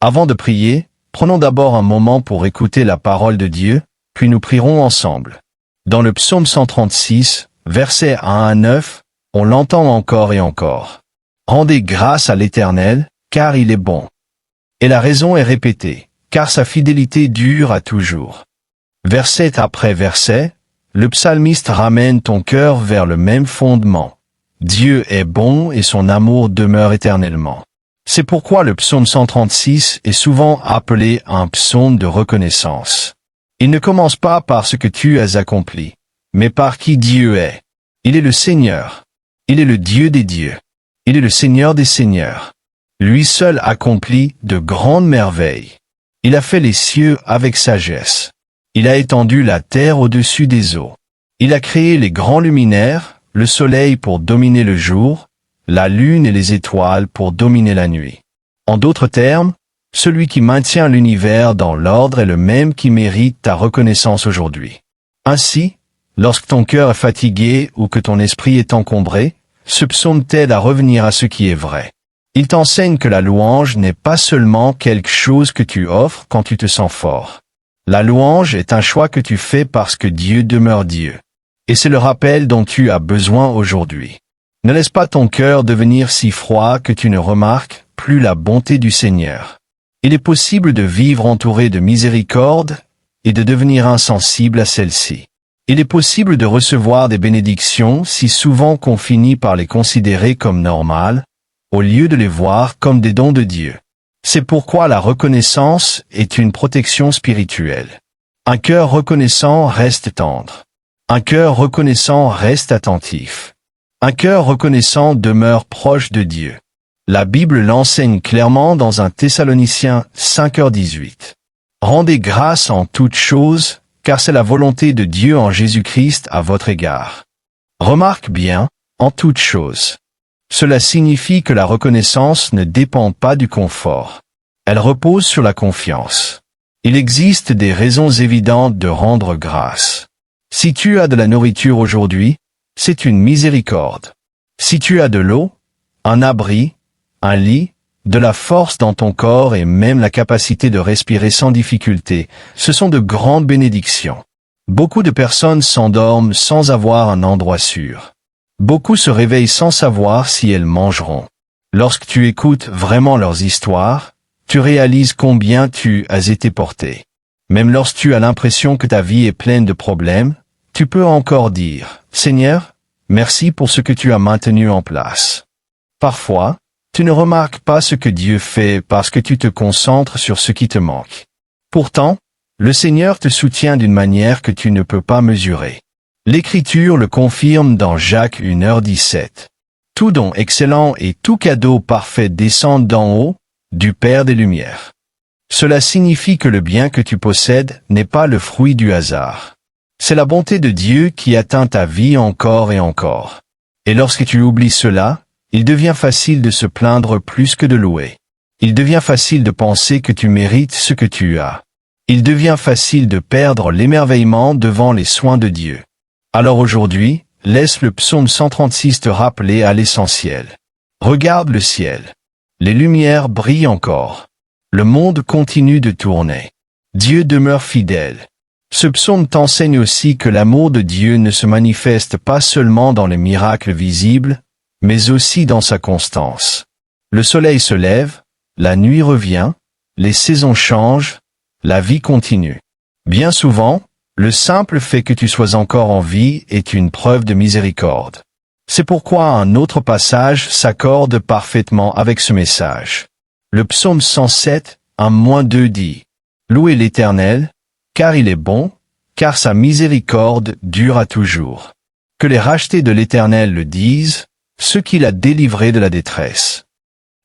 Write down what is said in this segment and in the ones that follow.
Avant de prier, prenons d'abord un moment pour écouter la parole de Dieu, puis nous prierons ensemble. Dans le psaume 136, versets 1 à 9, on l'entend encore et encore. Rendez grâce à l'Éternel, car il est bon. Et la raison est répétée, car sa fidélité dure à toujours. Verset après verset, le psalmiste ramène ton cœur vers le même fondement. Dieu est bon et son amour demeure éternellement. C'est pourquoi le psaume 136 est souvent appelé un psaume de reconnaissance. Il ne commence pas par ce que tu as accompli, mais par qui Dieu est. Il est le Seigneur. Il est le Dieu des dieux. Il est le Seigneur des seigneurs. Lui seul accomplit de grandes merveilles. Il a fait les cieux avec sagesse. Il a étendu la terre au-dessus des eaux. Il a créé les grands luminaires, le soleil pour dominer le jour, la lune et les étoiles pour dominer la nuit. En d'autres termes, celui qui maintient l'univers dans l'ordre est le même qui mérite ta reconnaissance aujourd'hui. Ainsi, lorsque ton cœur est fatigué ou que ton esprit est encombré, ce psaume t'aide à revenir à ce qui est vrai. Il t'enseigne que la louange n'est pas seulement quelque chose que tu offres quand tu te sens fort. La louange est un choix que tu fais parce que Dieu demeure Dieu. Et c'est le rappel dont tu as besoin aujourd'hui. Ne laisse pas ton cœur devenir si froid que tu ne remarques plus la bonté du Seigneur. Il est possible de vivre entouré de miséricorde et de devenir insensible à celle-ci. Il est possible de recevoir des bénédictions si souvent qu'on finit par les considérer comme normales, au lieu de les voir comme des dons de Dieu. C'est pourquoi la reconnaissance est une protection spirituelle. Un cœur reconnaissant reste tendre. Un cœur reconnaissant reste attentif. Un cœur reconnaissant demeure proche de Dieu. La Bible l'enseigne clairement dans 1 Thessaloniciens 5h18. Rendez grâce en toutes choses, car c'est la volonté de Dieu en Jésus-Christ à votre égard. Remarque bien, en toutes choses. Cela signifie que la reconnaissance ne dépend pas du confort. Elle repose sur la confiance. Il existe des raisons évidentes de rendre grâce. Si tu as de la nourriture aujourd'hui, c'est une miséricorde. Si tu as de l'eau, un abri, un lit, de la force dans ton corps et même la capacité de respirer sans difficulté, ce sont de grandes bénédictions. Beaucoup de personnes s'endorment sans avoir un endroit sûr. Beaucoup se réveillent sans savoir si elles mangeront. Lorsque tu écoutes vraiment leurs histoires, tu réalises combien tu as été porté. Même lorsque tu as l'impression que ta vie est pleine de problèmes, tu peux encore dire « Seigneur, merci pour ce que tu as maintenu en place ». Parfois, tu ne remarques pas ce que Dieu fait parce que tu te concentres sur ce qui te manque. Pourtant, le Seigneur te soutient d'une manière que tu ne peux pas mesurer. L'Écriture le confirme dans Jacques 1h17. Tout don excellent et tout cadeau parfait descendent d'en haut, du Père des Lumières. Cela signifie que le bien que tu possèdes n'est pas le fruit du hasard. C'est la bonté de Dieu qui atteint ta vie encore et encore. Et lorsque tu oublies cela, il devient facile de se plaindre plus que de louer. Il devient facile de penser que tu mérites ce que tu as. Il devient facile de perdre l'émerveillement devant les soins de Dieu. Alors aujourd'hui, laisse le psaume 136 te rappeler à l'essentiel. Regarde le ciel. Les lumières brillent encore. Le monde continue de tourner. Dieu demeure fidèle. Ce psaume t'enseigne aussi que l'amour de Dieu ne se manifeste pas seulement dans les miracles visibles, mais aussi dans sa constance. Le soleil se lève, la nuit revient, les saisons changent, la vie continue. Bien souvent, le simple fait que tu sois encore en vie est une preuve de miséricorde. C'est pourquoi un autre passage s'accorde parfaitement avec ce message. Le psaume 107, 1-2 dit « Louez l'Éternel, car il est bon, car sa miséricorde dure à toujours. Que les rachetés de l'Éternel le disent, ceux qu'il a délivrés de la détresse. »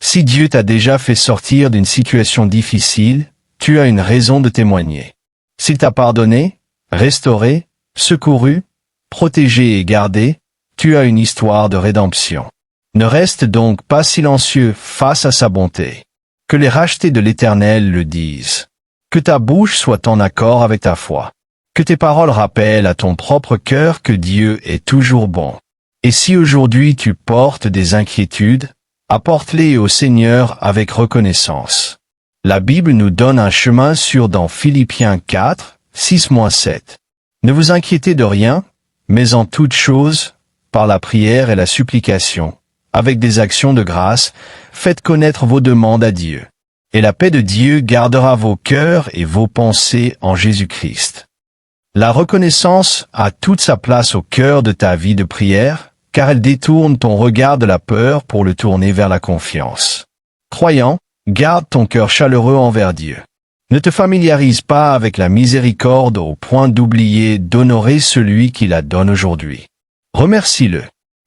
Si Dieu t'a déjà fait sortir d'une situation difficile, tu as une raison de témoigner. S'il t'a pardonné, restauré, secouru, protégé et gardé, tu as une histoire de rédemption. Ne reste donc pas silencieux face à sa bonté. Que les rachetés de l'Éternel le disent. Que ta bouche soit en accord avec ta foi. Que tes paroles rappellent à ton propre cœur que Dieu est toujours bon. Et si aujourd'hui tu portes des inquiétudes, apporte-les au Seigneur avec reconnaissance. La Bible nous donne un chemin sûr dans Philippiens 4, 6-7. Ne vous inquiétez de rien, mais en toute chose, par la prière et la supplication, avec des actions de grâce, faites connaître vos demandes à Dieu. Et la paix de Dieu gardera vos cœurs et vos pensées en Jésus-Christ. La reconnaissance a toute sa place au cœur de ta vie de prière, car elle détourne ton regard de la peur pour le tourner vers la confiance. Croyant, garde ton cœur chaleureux envers Dieu. Ne te familiarise pas avec la miséricorde au point d'oublier d'honorer celui qui la donne aujourd'hui. Remercie-le.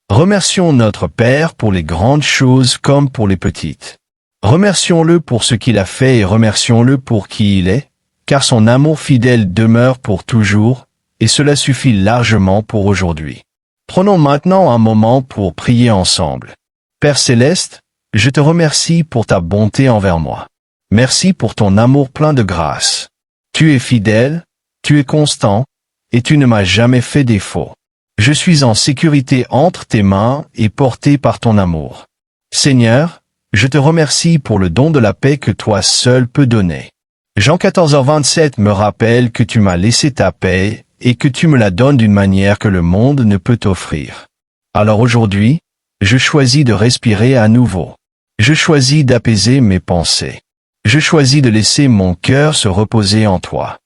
Remercions notre Père pour les grandes choses comme pour les petites. Remercions-le pour ce qu'il a fait et remercions-le pour qui il est, car son amour fidèle demeure pour toujours, et cela suffit largement pour aujourd'hui. Prenons maintenant un moment pour prier ensemble. Père Céleste, je te remercie pour ta bonté envers moi. Merci pour ton amour plein de grâce. Tu es fidèle, tu es constant, et tu ne m'as jamais fait défaut. Je suis en sécurité entre tes mains et porté par ton amour. Seigneur, je te remercie pour le don de la paix que toi seul peux donner. Jean 14h27 me rappelle que tu m'as laissé ta paix et que tu me la donnes d'une manière que le monde ne peut offrir. Alors aujourd'hui, je choisis de respirer à nouveau. Je choisis d'apaiser mes pensées. Je choisis de laisser mon cœur se reposer en toi.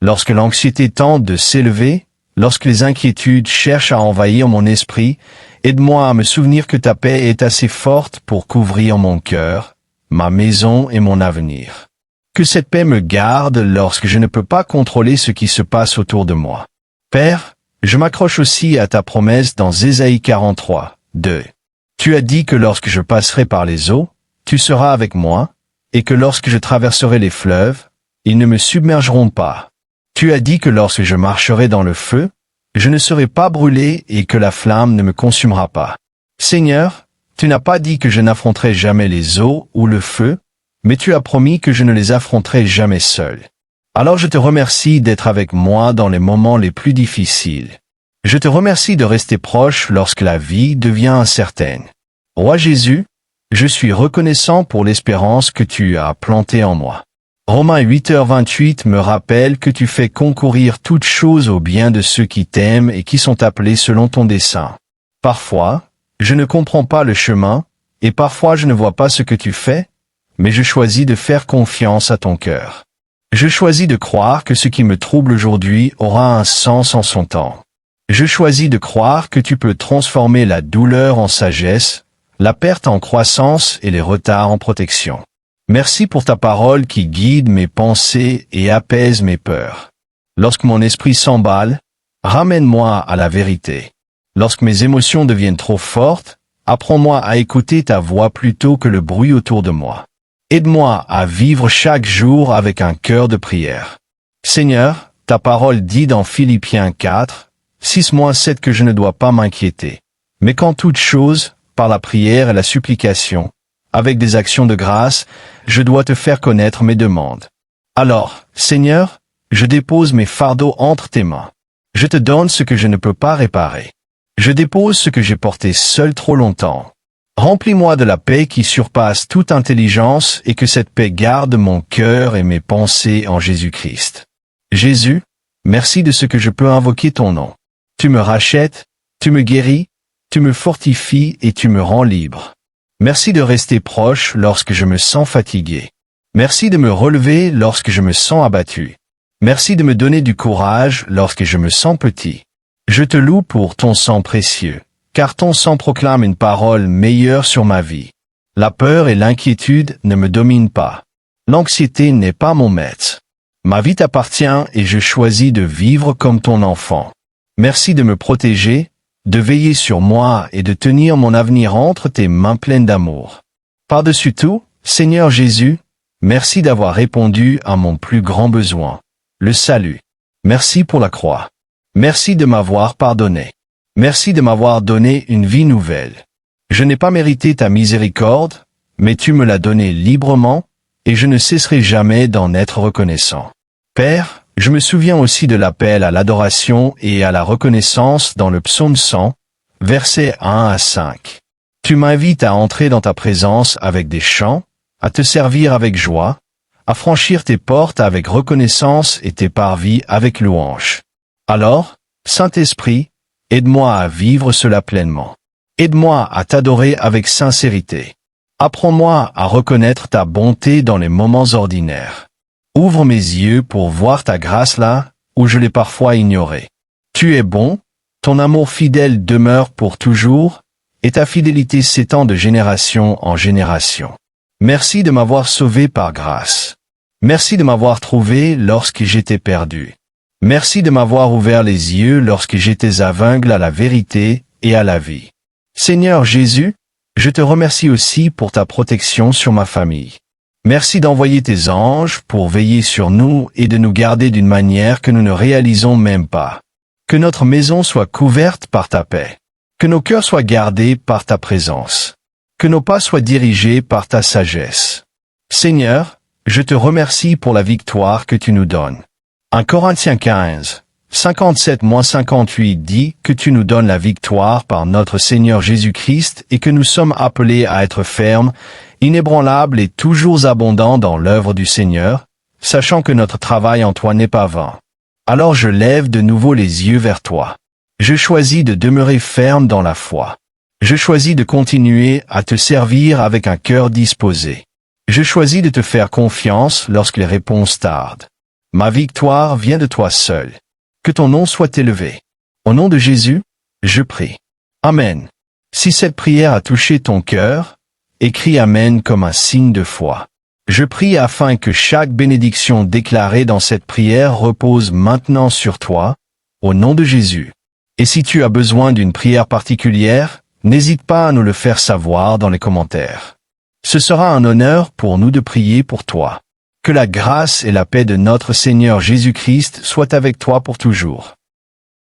Lorsque l'anxiété tente de s'élever, lorsque les inquiétudes cherchent à envahir mon esprit, aide-moi à me souvenir que ta paix est assez forte pour couvrir mon cœur, ma maison et mon avenir. Que cette paix me garde lorsque je ne peux pas contrôler ce qui se passe autour de moi. Père, je m'accroche aussi à ta promesse dans Ésaïe 43, 2. Tu as dit que lorsque je passerai par les eaux, tu seras avec moi, et que lorsque je traverserai les fleuves, ils ne me submergeront pas. Tu as dit que lorsque je marcherai dans le feu, je ne serai pas brûlé et que la flamme ne me consumera pas. Seigneur, tu n'as pas dit que je n'affronterai jamais les eaux ou le feu, mais tu as promis que je ne les affronterai jamais seul. Alors je te remercie d'être avec moi dans les moments les plus difficiles. Je te remercie de rester proche lorsque la vie devient incertaine. Roi Jésus, je suis reconnaissant pour l'espérance que tu as plantée en moi. Romains 8h28 me rappelle que tu fais concourir toutes choses au bien de ceux qui t'aiment et qui sont appelés selon ton dessein. Parfois, je ne comprends pas le chemin, et parfois je ne vois pas ce que tu fais, mais je choisis de faire confiance à ton cœur. Je choisis de croire que ce qui me trouble aujourd'hui aura un sens en son temps. Je choisis de croire que tu peux transformer la douleur en sagesse, la perte en croissance et les retards en protection. Merci pour ta parole qui guide mes pensées et apaise mes peurs. Lorsque mon esprit s'emballe, ramène-moi à la vérité. Lorsque mes émotions deviennent trop fortes, apprends-moi à écouter ta voix plutôt que le bruit autour de moi. Aide-moi à vivre chaque jour avec un cœur de prière. Seigneur, ta parole dit dans Philippiens 4, 6-7 que je ne dois pas m'inquiéter, mais qu'en toute chose, par la prière et la supplication, avec des actions de grâce, je dois te faire connaître mes demandes. Alors, Seigneur, je dépose mes fardeaux entre tes mains. Je te donne ce que je ne peux pas réparer. Je dépose ce que j'ai porté seul trop longtemps. Remplis-moi de la paix qui surpasse toute intelligence et que cette paix garde mon cœur et mes pensées en Jésus-Christ. Jésus, merci de ce que je peux invoquer ton nom. Tu me rachètes, tu me guéris, tu me fortifies et tu me rends libre. Merci de rester proche lorsque je me sens fatigué. Merci de me relever lorsque je me sens abattu. Merci de me donner du courage lorsque je me sens petit. Je te loue pour ton sang précieux, car ton sang proclame une parole meilleure sur ma vie. La peur et l'inquiétude ne me dominent pas. L'anxiété n'est pas mon maître. Ma vie t'appartient et je choisis de vivre comme ton enfant. Merci de me protéger, de veiller sur moi et de tenir mon avenir entre tes mains pleines d'amour. Par-dessus tout, Seigneur Jésus, merci d'avoir répondu à mon plus grand besoin, le salut. Merci pour la croix. Merci de m'avoir pardonné. Merci de m'avoir donné une vie nouvelle. Je n'ai pas mérité ta miséricorde, mais tu me l'as donnée librement, et je ne cesserai jamais d'en être reconnaissant. Père, je me souviens aussi de l'appel à l'adoration et à la reconnaissance dans le psaume 100, versets 1-5. Tu m'invites à entrer dans ta présence avec des chants, à te servir avec joie, à franchir tes portes avec reconnaissance et tes parvis avec louange. Alors, Saint-Esprit, aide-moi à vivre cela pleinement. Aide-moi à t'adorer avec sincérité. Apprends-moi à reconnaître ta bonté dans les moments ordinaires. Ouvre mes yeux pour voir ta grâce là, où je l'ai parfois ignorée. Tu es bon, ton amour fidèle demeure pour toujours, et ta fidélité s'étend de génération en génération. Merci de m'avoir sauvé par grâce. Merci de m'avoir trouvé lorsque j'étais perdu. Merci de m'avoir ouvert les yeux lorsque j'étais aveugle à la vérité et à la vie. Seigneur Jésus, je te remercie aussi pour ta protection sur ma famille. Merci d'envoyer tes anges pour veiller sur nous et de nous garder d'une manière que nous ne réalisons même pas. Que notre maison soit couverte par ta paix. Que nos cœurs soient gardés par ta présence. Que nos pas soient dirigés par ta sagesse. Seigneur, je te remercie pour la victoire que tu nous donnes. 1 Corinthiens 15, 57-58 dit que tu nous donnes la victoire par notre Seigneur Jésus-Christ et que nous sommes appelés à être fermes, inébranlables et toujours abondants dans l'œuvre du Seigneur, sachant que notre travail en toi n'est pas vain. Alors je lève de nouveau les yeux vers toi. Je choisis de demeurer ferme dans la foi. Je choisis de continuer à te servir avec un cœur disposé. Je choisis de te faire confiance lorsque les réponses tardent. Ma victoire vient de toi seul. Que ton nom soit élevé. Au nom de Jésus, je prie. Amen. Si cette prière a touché ton cœur, écris Amen comme un signe de foi. Je prie afin que chaque bénédiction déclarée dans cette prière repose maintenant sur toi, au nom de Jésus. Et si tu as besoin d'une prière particulière, n'hésite pas à nous le faire savoir dans les commentaires. Ce sera un honneur pour nous de prier pour toi. Que la grâce et la paix de notre Seigneur Jésus-Christ soient avec toi pour toujours.